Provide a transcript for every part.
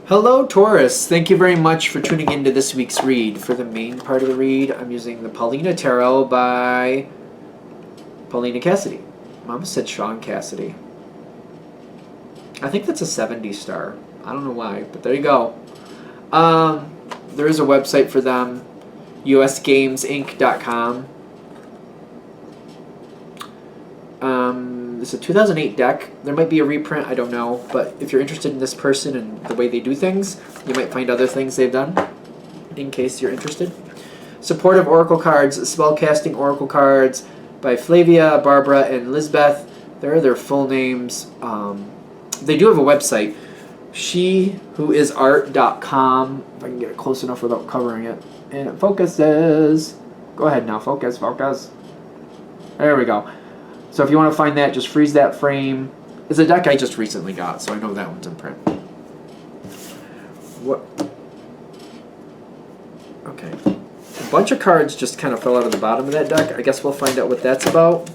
Hello, Taurus. Thank you very much for tuning into this week's read. For the main part of the read, I'm using the Paulina Tarot by Paulina Cassidy. Mama said Sean Cassidy. I think that's a 70 star. I don't know why, but there you go. There is a website for them, usgamesinc.com. It's a 2008 deck. There might be a reprint, I don't know. But if you're interested in this person and the way they do things, you might find other things they've done, in case you're interested. Supportive Oracle cards, Spellcasting Oracle cards by Flavia, Barbara, and Lisbeth. There are their full names. They do have a website, shewhoisart.com. If I can get it close enough without covering it. And it focuses. Go ahead now, focus. There we go. So if you want to find that, just freeze that frame. It's a deck I just recently got, so I know that one's in print. What? Okay. A bunch of cards just kind of fell out of the bottom of that deck. I guess we'll find out what that's about.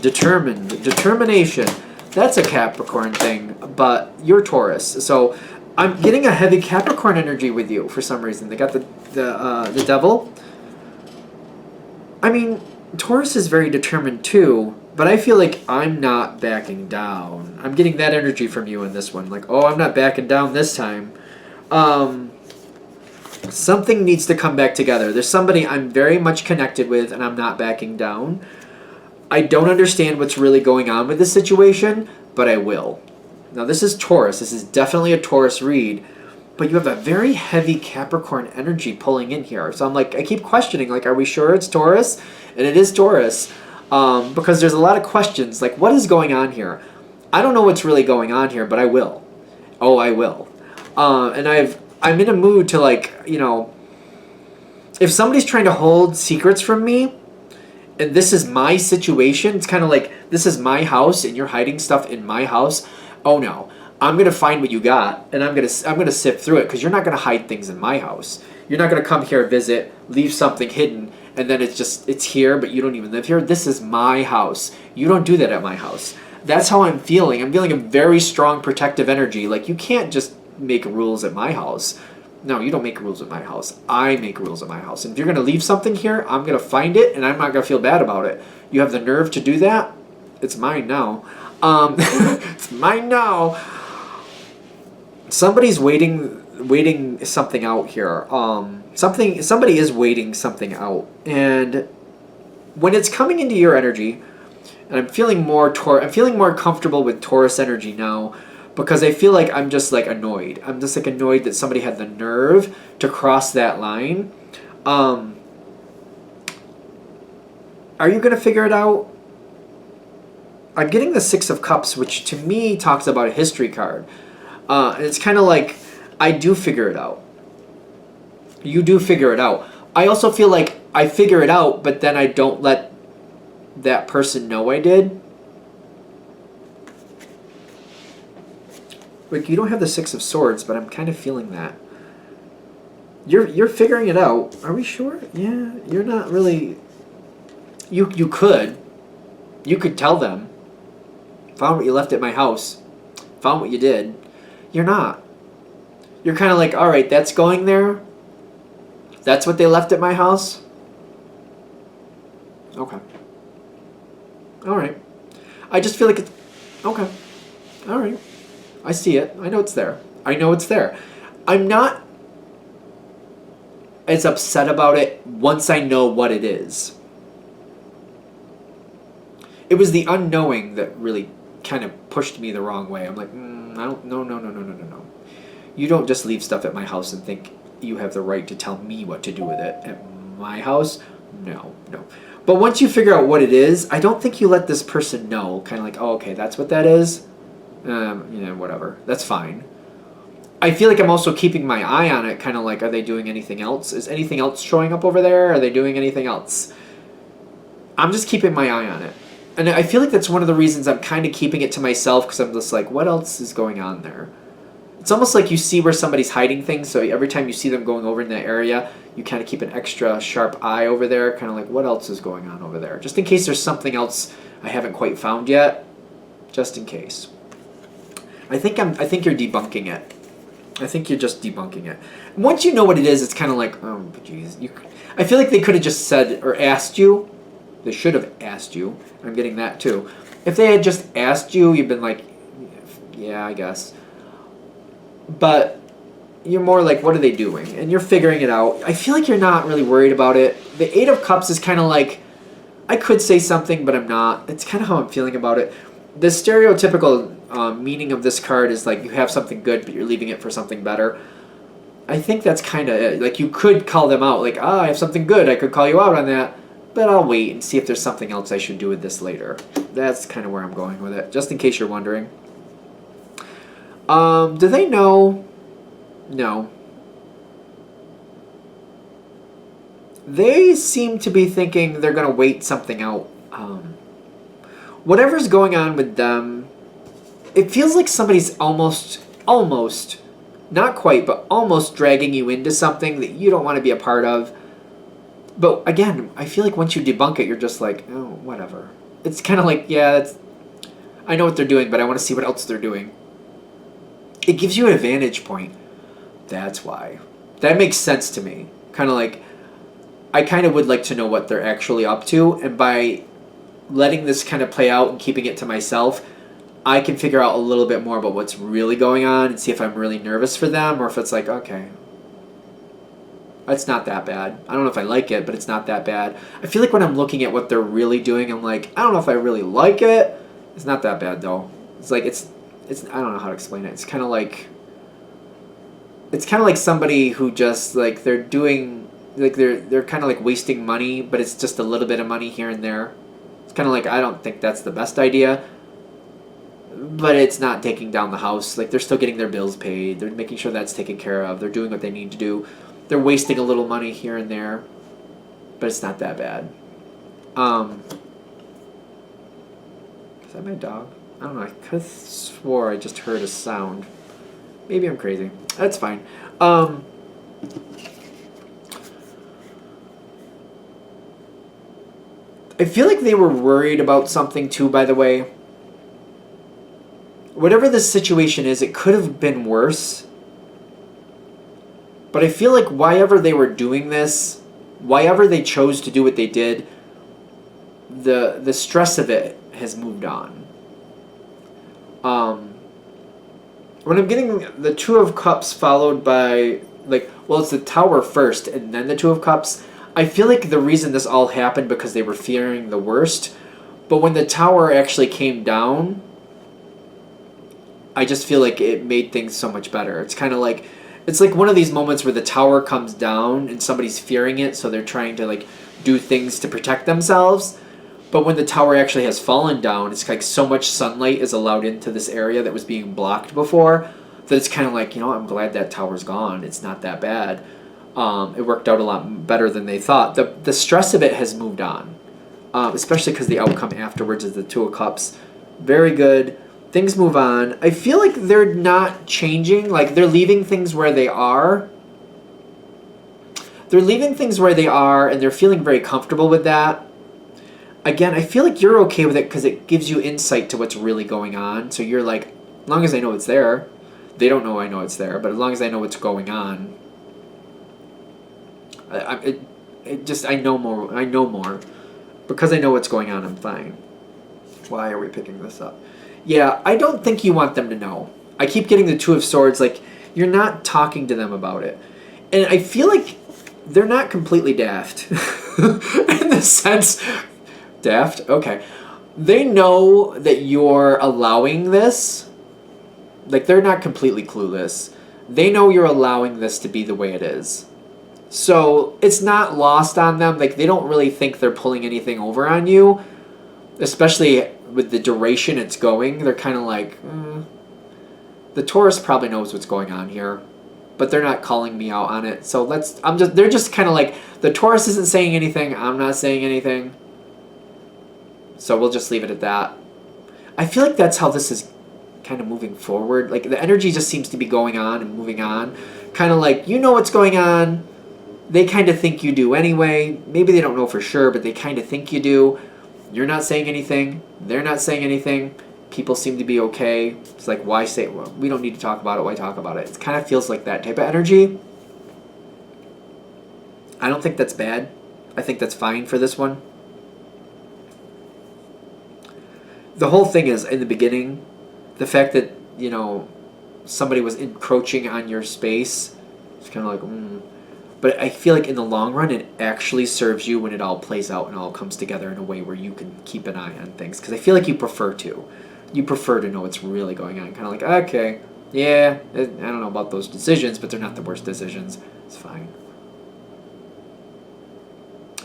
Determined. Determination. That's a Capricorn thing, but you're Taurus. So I'm getting a heavy Capricorn energy with you for some reason. They got the devil. I mean, Taurus is very determined too, but I feel like I'm not backing down. I'm getting that energy from you in this one. Like, oh, I'm not backing down this time. Something needs to come back together. There's somebody I'm very much connected with, and I'm not backing down. I don't understand what's really going on with this situation, but I will. Now, this is Taurus. This is definitely a Taurus read, but you have a very heavy Capricorn energy pulling in here. So I'm like, I keep questioning, like, are we sure it's Taurus? And it is Taurus, because there's a lot of questions, like, what is going on here? I don't know what's really going on here, but I will. Oh, I will. And I'm in a mood to, like, you know, if somebody's trying to hold secrets from me, and this is my situation, it's kind of like, this is my house, and you're hiding stuff in my house. Oh no, I'm gonna find what you got, and I'm gonna sift through it, because you're not gonna hide things in my house. You're not gonna come here, visit, leave something hidden, and then it's here, but you don't even live here. This is my house. You don't do that at my house. That's how I'm feeling. I'm feeling a very strong protective energy. Like, you can't just make rules at my house. No, you don't make rules at my house. I make rules at my house. And if you're going to leave something here, I'm going to find it, and I'm not going to feel bad about it. You have the nerve to do that? It's mine now. It's mine now. Somebody's waiting something out here. Somebody is waiting something out, and when it's coming into your energy, and I'm feeling more comfortable with Taurus energy now, because I feel like I'm just like annoyed. I'm just like annoyed that somebody had the nerve to cross that line. Are you gonna figure it out? I'm getting the Six of Cups, which to me talks about a history card. And it's kind of like, I do figure it out. You do figure it out. I also feel like I figure it out, but then I don't let that person know I did. Like, you don't have the Six of Swords, but I'm kind of feeling that. You're figuring it out. Are we sure? Yeah, you're not really... You could. You could tell them. Found what you left at my house. Found what you did. You're not. You're kind of like, all right, that's going there. That's what they left at my house. Okay. All right. I just feel like it's... Okay. All right. I see it. I know it's there. I know it's there. I'm not as upset about it once I know what it is. It was the unknowing that really kind of pushed me the wrong way. I'm like, I don't... No. You don't just leave stuff at my house and think you have the right to tell me what to do with it at my house. No. But once you figure out what it is, I don't think you let this person know. Kind of like, oh, okay, that's what that is. Whatever. That's fine. I feel like I'm also keeping my eye on it, kind of like, are they doing anything else? Is anything else showing up over there? Are they doing anything else? I'm just keeping my eye on it. And I feel like that's one of the reasons I'm kind of keeping it to myself, because I'm just like, what else is going on there? It's almost like you see where somebody's hiding things, so every time you see them going over in that area, you kind of keep an extra sharp eye over there, kind of like, what else is going on over there? Just in case there's something else I haven't quite found yet, just in case. I think you're debunking it. I think you're just debunking it. Once you know what it is, it's kind of like, oh, geez. I feel like they could have just said or asked you. They should have asked you. I'm getting that too. If they had just asked you, you've been like, yeah, I guess. But you're more like, what are they doing? And you're figuring it out. I feel like you're not really worried about it. The Eight of Cups is kind of like, I could say something, but I'm not. It's kind of how I'm feeling about it. The stereotypical meaning of this card is like you have something good, but you're leaving it for something better. I think that's kind of it. Like you could call them out, like, I have something good. I could call you out on that, but I'll wait and see if there's something else I should do with this later. That's kind of where I'm going with it, just in case you're wondering. Do they know? No. They seem to be thinking they're going to wait something out. Whatever's going on with them, it feels like somebody's almost, not quite, but almost dragging you into something that you don't want to be a part of. But again, I feel like once you debunk it, you're just like, oh, whatever. It's kind of like, yeah, I know what they're doing, but I want to see what else they're doing. It gives you an vantage point. That's why. That makes sense to me. Kind of like, I kind of would like to know what they're actually up to, and by letting this kind of play out and keeping it to myself, I can figure out a little bit more about what's really going on and see if I'm really nervous for them or if it's like, okay, it's not that bad. I don't know if I like it, but it's not that bad. I feel like when I'm looking at what they're really doing, I'm like, I don't know if I really like it. It's not that bad though. It's like it's I don't know how to explain it. It's kind of like somebody who just like they're doing like they're kind of like wasting money, but it's just a little bit of money here and there. It's kind of like I don't think that's the best idea. But it's not taking down the house. Like, they're still getting their bills paid. They're making sure that's taken care of. They're doing what they need to do. They're wasting a little money here and there. But it's not that bad. Is that my dog? I don't know. I could have swore I just heard a sound. Maybe I'm crazy. That's fine. I feel like they were worried about something too, by the way. Whatever the situation is, it could have been worse. But I feel like whyever they were doing this, whyever they chose to do what they did, the stress of it has moved on. When I'm getting the Two of Cups followed by, like, well, it's the Tower first and then the Two of Cups, I feel like the reason this all happened because they were fearing the worst. But when the Tower actually came down, I just feel like it made things so much better. It's kind of like, it's like one of these moments where the tower comes down and somebody's fearing it, so they're trying to like do things to protect themselves. But when the tower actually has fallen down, it's like so much sunlight is allowed into this area that was being blocked before that it's kind of like, you know, I'm glad that tower's gone. It's not that bad. It worked out a lot better than they thought. The stress of it has moved on, especially because the outcome afterwards is the Two of Cups. Very good. Things move on. I feel like they're not changing. Like, they're leaving things where they are. They're leaving things where they are, and they're feeling very comfortable with that. Again, I feel like you're okay with it because it gives you insight to what's really going on. So you're like, as long as I know it's there. They don't know I know it's there, but as long as I know what's going on, I know more. I know more. Because I know what's going on, I'm fine. Why are we picking this up? Yeah, I don't think you want them to know. I keep getting the Two of Swords, like, you're not talking to them about it. And I feel like they're not completely daft. In the sense, daft? Okay. They know that you're allowing this. Like, they're not completely clueless. They know you're allowing this to be the way it is. So, it's not lost on them. Like, they don't really think they're pulling anything over on you. Especially with the duration it's going, they're kind of like, the Taurus probably knows what's going on here, but they're not calling me out on it. So they're just kind of like, the Taurus isn't saying anything, I'm not saying anything. So we'll just leave it at that. I feel like that's how this is kind of moving forward. Like, the energy just seems to be going on and moving on. Kind of like, you know what's going on. They kind of think you do anyway. Maybe they don't know for sure, but they kind of think you do. You're not saying anything. They're not saying anything. People seem to be okay. It's like, why say, well, we don't need to talk about it, why talk about it? It kind of feels like that type of energy. I don't think that's bad. I think that's fine for this one. The whole thing is, in the beginning, the fact that, you know, somebody was encroaching on your space, it's kind of like, But I feel like in the long run, it actually serves you when it all plays out and all comes together in a way where you can keep an eye on things. Because I feel like you prefer to. You prefer to know what's really going on. Kind of like, okay, yeah, I don't know about those decisions, but they're not the worst decisions. It's fine.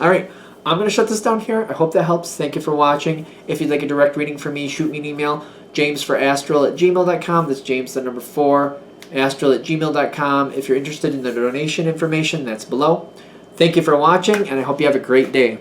All right, I'm going to shut this down here. I hope that helps. Thank you for watching. If you'd like a direct reading from me, shoot me an email, jamesforastral@gmail.com. That's James, the number 4, astral@gmail.com. If you're interested in the donation information, that's below. Thank you for watching, and I hope you have a great day.